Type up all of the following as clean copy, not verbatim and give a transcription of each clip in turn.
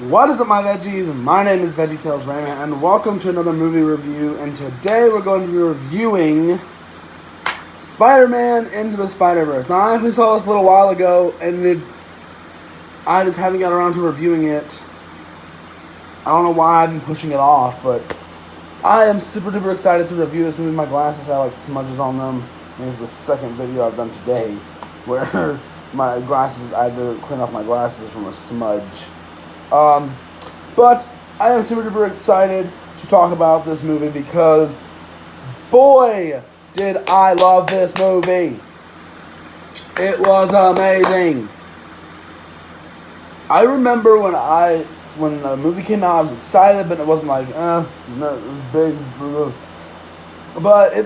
What is up, my veggies? My name is VeggieTales Raymond, and welcome to another movie review. And today we're going to be reviewing Spider-Man Into the Spider-Verse. Now, I actually saw this a little while ago, and I just haven't got around to reviewing it. I don't know why I've been pushing it off, but I am super duper excited to review this movie. My glasses have like smudges on them. This is the second video I've done today where my glasses, I had to clean off my glasses from a smudge. But I am super duper excited to talk about this movie because, boy, did I love this movie. It was amazing. I remember when the movie came out, I was excited, but it wasn't like, big. But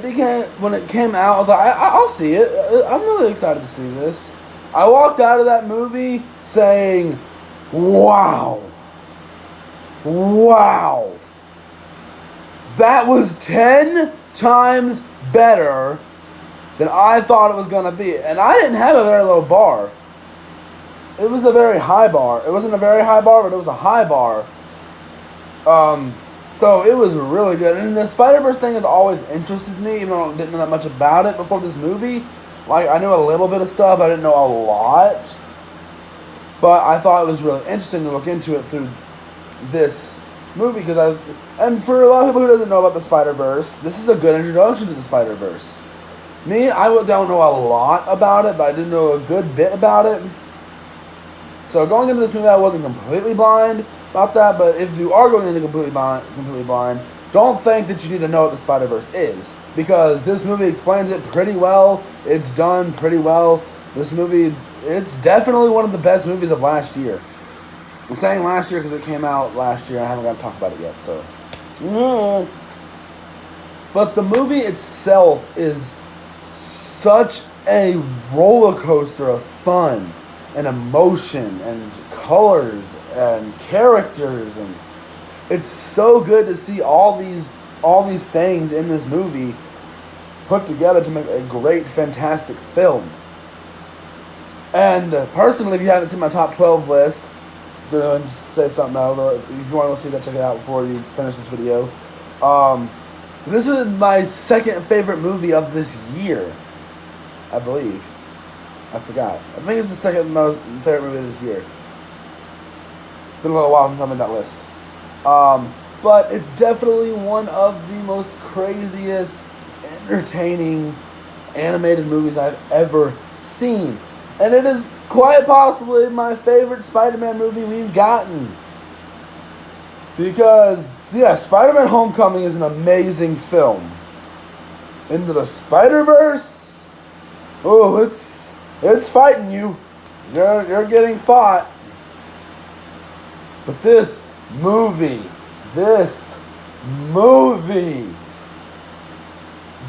when it came out, I was like, I'll see it. I'm really excited to see this. I walked out of that movie saying, wow. That was 10 times better than I thought it was going to be. And I didn't have a very low bar. It was a very high bar. It wasn't a very high bar, but it was a high bar. So it was really good. And the Spider-Verse thing has always interested me, even though I didn't know that much about it before this movie. Like, I knew a little bit of stuff. I didn't know a lot. But I thought it was really interesting to look into it through this movie. And for a lot of people who doesn't know about the Spider-Verse, this is a good introduction to the Spider-Verse. Me, I don't know a lot about it, but I did know a good bit about it. So going into this movie, I wasn't completely blind about that, but if you are going into completely blind, don't think that you need to know what the Spider-Verse is, because this movie explains it pretty well. It's done pretty well. This movie, it's definitely one of the best movies of last year. I'm saying last year because it came out last year. I haven't got to talk about it yet, so. But the movie itself is such a roller coaster of fun and emotion and colors and characters, and it's so good to see all these things in this movie put together to make a great, fantastic film. And personally, if you haven't seen my top 12 list, I'm going to say something else. If you want to see that, check it out before you finish this video. This is my second favorite movie of this year, I believe. I forgot. I think it's the second most favorite movie of this year. It's been a little while since I made that list. But it's definitely one of the most craziest, entertaining, animated movies I've ever seen. And it is quite possibly my favorite Spider-Man movie we've gotten. Because, yeah, Spider-Man Homecoming is an amazing film. Into the Spider-Verse? Oh, it's fighting you. You're getting fought. But this movie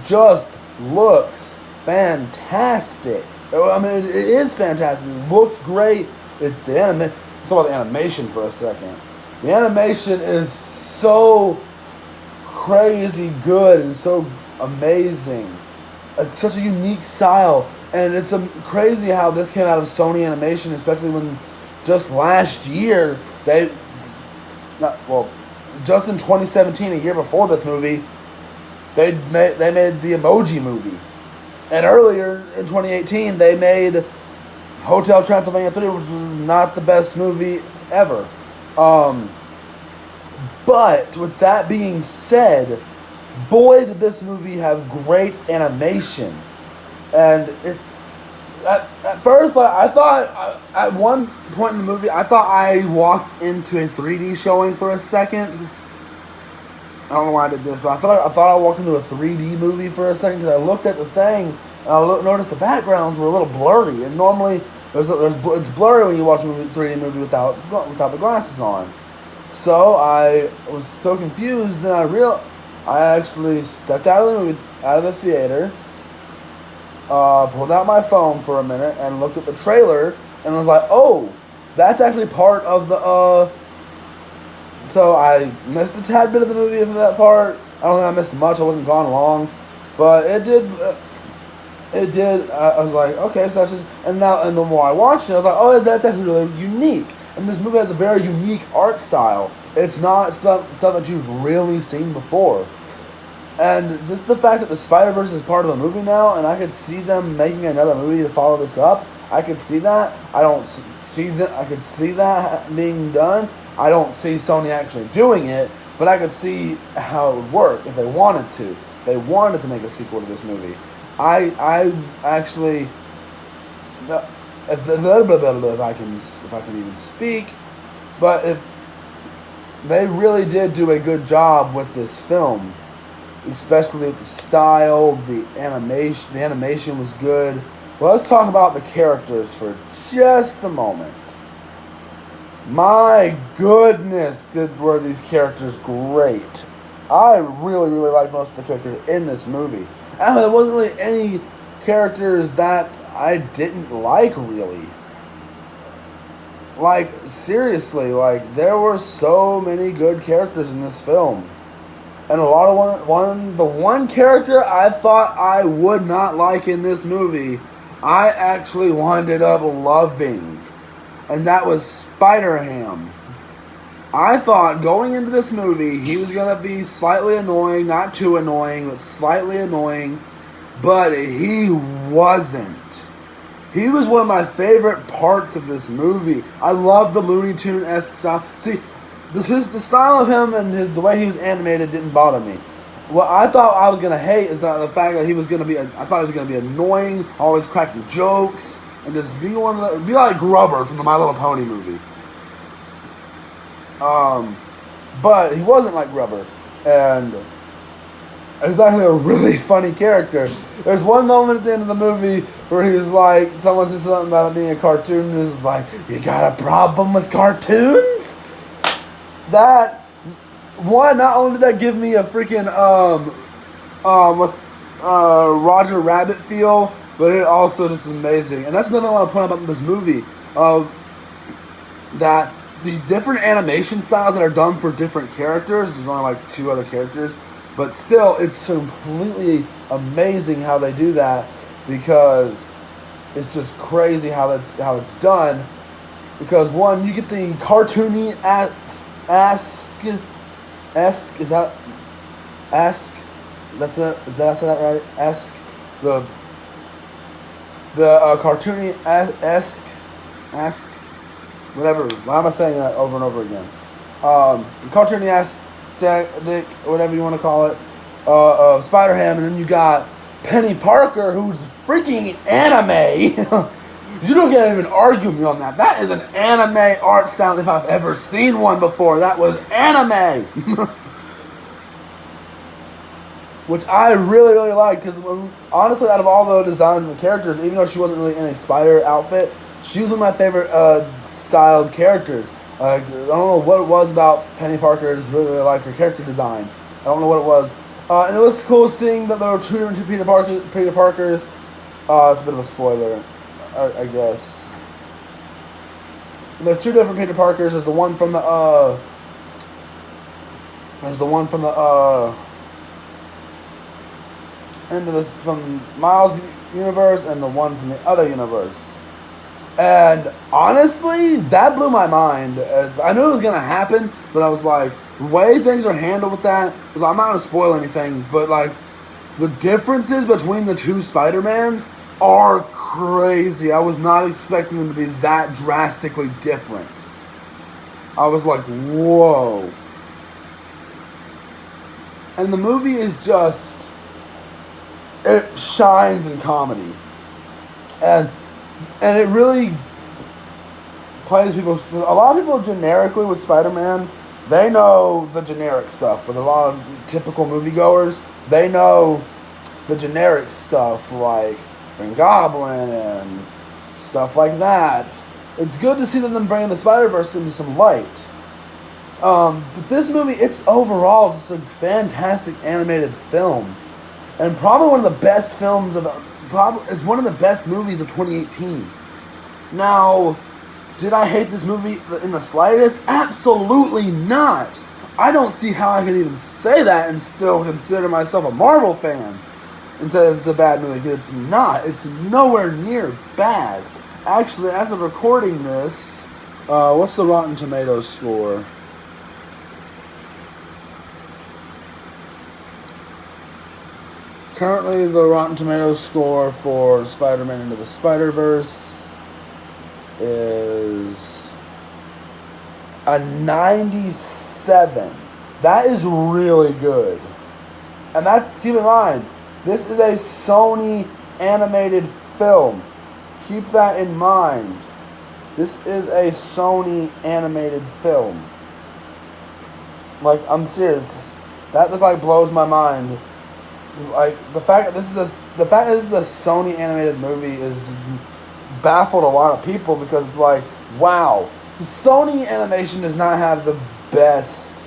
just looks fantastic. I mean, it is fantastic. It looks great. Let's talk about the animation for a second. The animation is so crazy good and so amazing. It's such a unique style. And it's crazy how this came out of Sony Animation, especially when just last year, just in 2017, a year before this movie, they made the Emoji Movie. And earlier, in 2018, they made Hotel Transylvania 3, which was not the best movie ever. But, with that being said, boy, did this movie have great animation. And at first, I thought, at one point in the movie, I thought I walked into a 3D showing for a second. I don't know why I did this, but I thought I walked into a 3D movie for a second, because I looked at the thing, and I noticed the backgrounds were a little blurry. And normally, it's blurry when you watch a 3D movie without the glasses on. So I was so confused, then I actually stepped out of the theater, pulled out my phone for a minute and looked at the trailer and was like, oh, that's actually part of the, so I missed a tad bit of the movie for that part. I don't think I missed much. I wasn't gone long, but it did, I was like, okay, so that's just, and the more I watched it, I was like, oh, that's actually really unique. And this movie has a very unique art style. It's not stuff that you've really seen before. And just the fact that the Spider-Verse is part of a movie now, and I could see them making another movie to follow this up. I could see that. I don't see that. I could see that being done. I don't see Sony actually doing it, but I could see how it would work if they wanted to. They wanted to make a sequel to this movie. I actually, if I can even speak, but if they really did do a good job with this film, especially with the style, the animation. The animation was good. Well, let's talk about the characters for just a moment. My goodness, were these characters great. I really, really liked most of the characters in this movie. And there wasn't really any characters that I didn't like, really. Like, seriously, like, there were so many good characters in this film. And a lot of the one character I thought I would not like in this movie, I actually wound up loving. And that was Spider-Ham. I thought going into this movie, he was going to be slightly annoying, not too annoying, but slightly annoying. But he wasn't. He was one of my favorite parts of this movie. I love the Looney Tune-esque style. See, the style of him and the way he was animated didn't bother me. What I thought I was gonna hate is the fact that he was gonna be. I thought he was gonna be annoying, always cracking jokes, and just be be like Grubber from the My Little Pony movie. But he wasn't like Grubber, and it was actually a really funny character. There's one moment at the end of the movie where he was like, someone says something about it being a cartoon, and he's like, "You got a problem with cartoons?" That one, not only did that give me a freaking with Roger Rabbit feel, but it also just amazing. And that's another thing I want to point out about this movie. That the different animation styles that are done for different characters, there's only like 2 other characters, but still it's completely amazing how they do that, because it's just crazy how it's done. Because one, you get the cartoony esque, is that esque? That's it. Is that, I say that right? Esque, the cartoony esque, whatever. Why am I saying that over and over again? Cartoony aesthetic, whatever you want to call it. Spider-Ham, and then you got Penny Parker, who's freaking anime. You don't get even argue me on that. That is an anime art style if I've ever seen one before. That was anime. Which I really, really liked, because honestly, out of all the designs of the characters, even though she wasn't really in a spider outfit, she was one of my favorite styled characters. I don't know what it was about Penny Parker's. Really, really liked her character design. I don't know what it was. And it was cool seeing that there were 2 different Peter Parkers. It's a bit of a spoiler, I guess. And there's 2 different Peter Parkers. There's the one from the into this from Miles' universe, and the one from the other universe. And honestly, that blew my mind. I knew it was gonna happen, but I was like, the way things are handled with that, because I'm not gonna spoil anything, but like, the differences between the 2 Spider-Mans are crazy. I was not expecting them to be that drastically different. I was like, whoa. And the movie is just, it shines in comedy. And it really plays people. A lot of people generically with Spider-Man, they know the generic stuff. With a lot of typical moviegoers, they know the generic stuff like Green Goblin and stuff like that. It's good to see them bringing the Spider-Verse into some light. But this movie, it's overall just a fantastic animated film, and probably one of the best films of. It's one of the best movies of 2018. Now, did I hate this movie in the slightest? Absolutely not. I don't see how I can even say that and still consider myself a Marvel fan and say this is a bad movie. It's not. It's nowhere near bad. Actually, as of recording this, What's the Rotten Tomatoes score? Currently, the Rotten Tomatoes score for Spider-Man Into the Spider-Verse is a 97. That is really good. And that, keep in mind, this is a Sony animated film. Keep that in mind. This is a Sony animated film. Like, I'm serious. That just like blows my mind. Like the fact that this is a Sony animated movie is baffled a lot of people because it's like, wow, Sony Animation does not have the best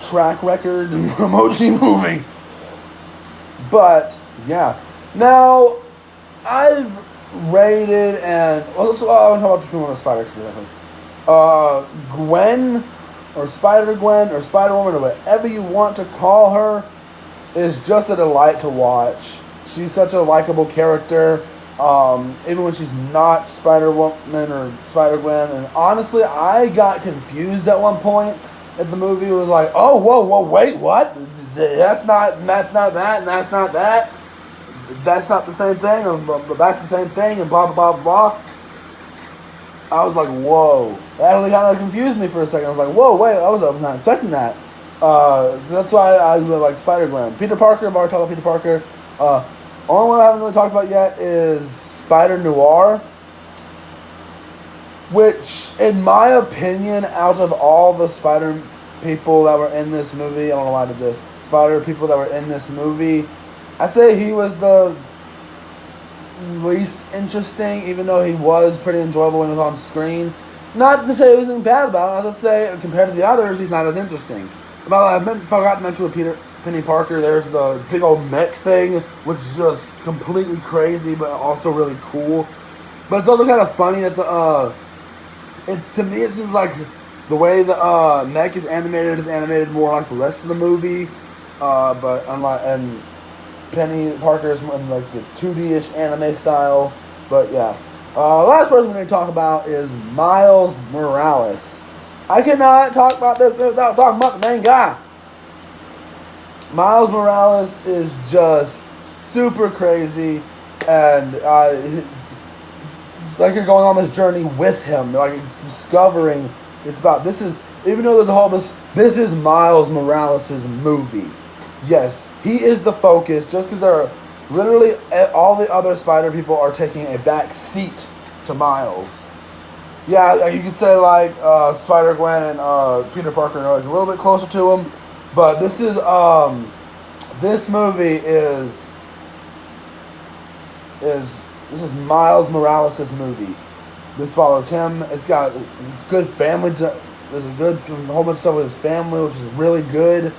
track record in emoji movie. But yeah, now I've rated and I want to talk about the film on the Spider Gwen or Spider Gwen or Spider Woman or whatever you want to call her is just a delight to watch. She's such a likable character, even when she's not Spider Woman or Spider Gwen. And honestly, I got confused at one point at the movie. It was like, oh, whoa, wait, what? That's not that, and that's not that. That's not the same thing, and that's the same thing, and blah, blah, blah, blah. I was like, whoa. That really kind of confused me for a second. I was like, whoa, wait, I was not expecting that. So that's why I really like Spider-Gwen. Peter Parker, I've already talked about Peter Parker. Only one I haven't really talked about yet is Spider-Noir, which, in my opinion, out of all the Spider people that were in this movie, I don't know why I did this, Spider people that were in this movie, I'd say he was the least interesting, even though he was pretty enjoyable when he was on screen. Not to say anything bad about him, I'll just say, compared to the others, he's not as interesting. I forgot to mention with Penny Parker, there's the big old mech thing, which is just completely crazy, but also really cool. But it's also kind of funny that to me it seems like the way the mech is animated more like the rest of the movie. But unlike, and Penny Parker is in like the 2D-ish anime style. But yeah. Last person we're going to talk about is Miles Morales. I cannot talk about this without talking about the main guy. Miles Morales is just super crazy, and like you're going on this journey with him, like it's discovering. It's about even though there's a whole this is Miles Morales' movie. Yes, he is the focus. Just because there are literally all the other Spider people are taking a back seat to Miles. Yeah, you could say like Spider-Gwen and Peter Parker are like a little bit closer to him, but this movie is Miles Morales' movie. This follows him. It's good family. There's a whole bunch of stuff with his family, which is really good.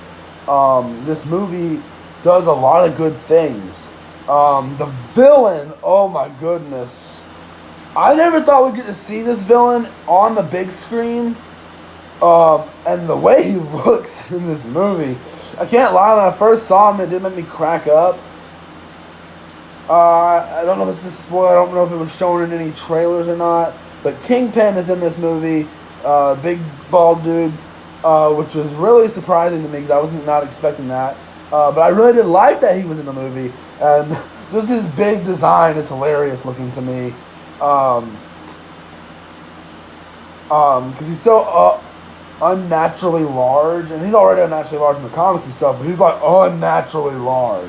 This movie does a lot of good things. The villain, oh my goodness. I never thought we'd get to see this villain on the big screen. And the way he looks in this movie, I can't lie, when I first saw him, it did make me crack up. I don't know if this is a spoiler, I don't know if it was shown in any trailers or not, but Kingpin is in this movie, big bald dude, which was really surprising to me because I was not expecting that. But I really did like that he was in the movie, and just his big design is hilarious looking to me. Because he's so unnaturally large, and he's already unnaturally large in the comics and stuff, but he's like unnaturally large.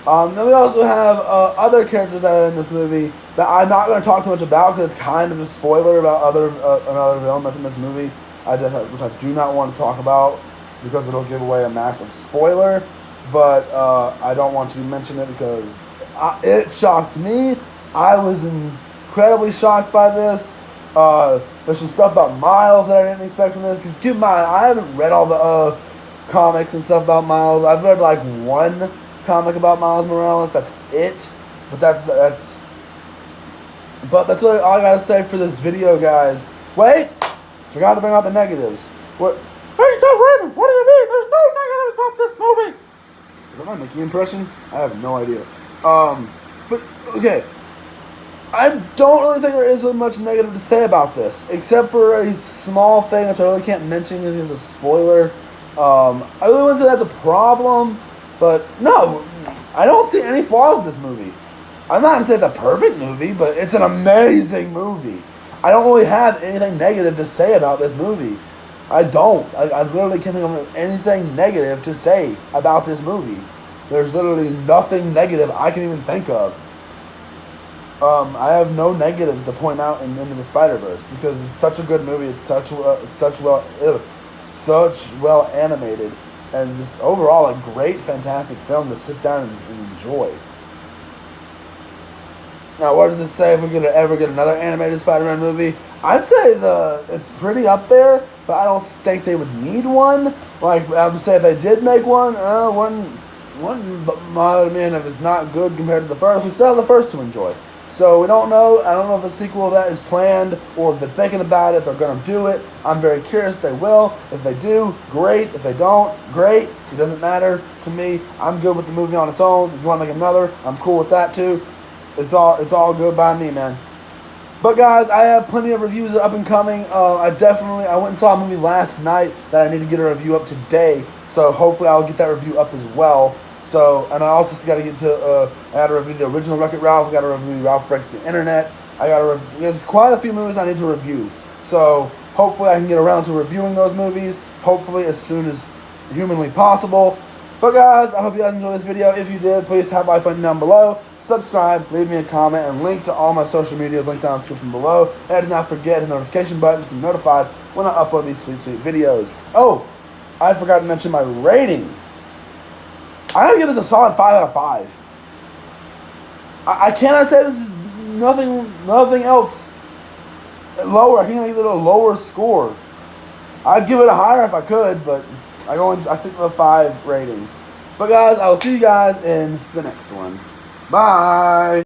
Then we also have other characters that are in this movie that I'm not going to talk too much about because it's kind of a spoiler about another villain that's in this movie, which I do not want to talk about because it'll give away a massive spoiler. But I don't want to mention it because it shocked me. I was incredibly shocked by this. There's some stuff about Miles that I didn't expect from this. Because keep in mind, I haven't read all the comics and stuff about Miles. I've read like one comic about Miles Morales. That's it. But that's really all I gotta say for this video, guys. Wait, forgot to bring out the negatives. What? Hey, Tom Raymond, what do you mean? There's no negatives about this movie. Is that my Mickey impression? I have no idea. But okay. I don't really think there is really much negative to say about this, except for a small thing which I really can't mention because it's a spoiler. I really wouldn't say that's a problem, but no, I don't see any flaws in this movie. I'm not gonna say it's a perfect movie, but it's an amazing movie. I don't really have anything negative to say about this movie. I don't. I literally can't think of anything negative to say about this movie. There's literally nothing negative I can even think of. I have no negatives to point out in Into the Spider-Verse because it's such a good movie. It's such well animated, and just overall a great, fantastic film to sit down and enjoy. Now, what does it say if we're gonna ever get another animated Spider-Man movie? I'd say it's pretty up there, but I don't think they would need one. Like I would say, if they did make one man, if it's not good compared to the first, we still have the first to enjoy. So we don't know. I don't know if a sequel of that is planned or if they're thinking about it, if they're going to do it. I'm very curious if they will. If they do, great. If they don't, great. It doesn't matter to me. I'm good with the movie on its own. If you want to make another, I'm cool with that too. It's all good by me, man. But guys, I have plenty of reviews up and coming. I went and saw a movie last night that I need to get a review up today. So hopefully I'll get that review up as well. So, and I also got to get to, I got to review the original Wreck-It Ralph. I got to review Ralph Breaks the Internet. There's quite a few movies I need to review. So, hopefully I can get around to reviewing those movies. Hopefully as soon as humanly possible. But guys, I hope you guys enjoyed this video. If you did, please tap the like button down below. Subscribe, leave me a comment, and link to all my social medias linked down in the description below. And do not forget the notification button to be notified when I upload these sweet, sweet videos. Oh, I forgot to mention my rating. I gotta give this a solid 5 out of 5. I cannot say this is nothing else lower. I can't give it a lower score. I'd give it a higher if I could, but I stick with a 5 rating. But guys, I will see you guys in the next one. Bye.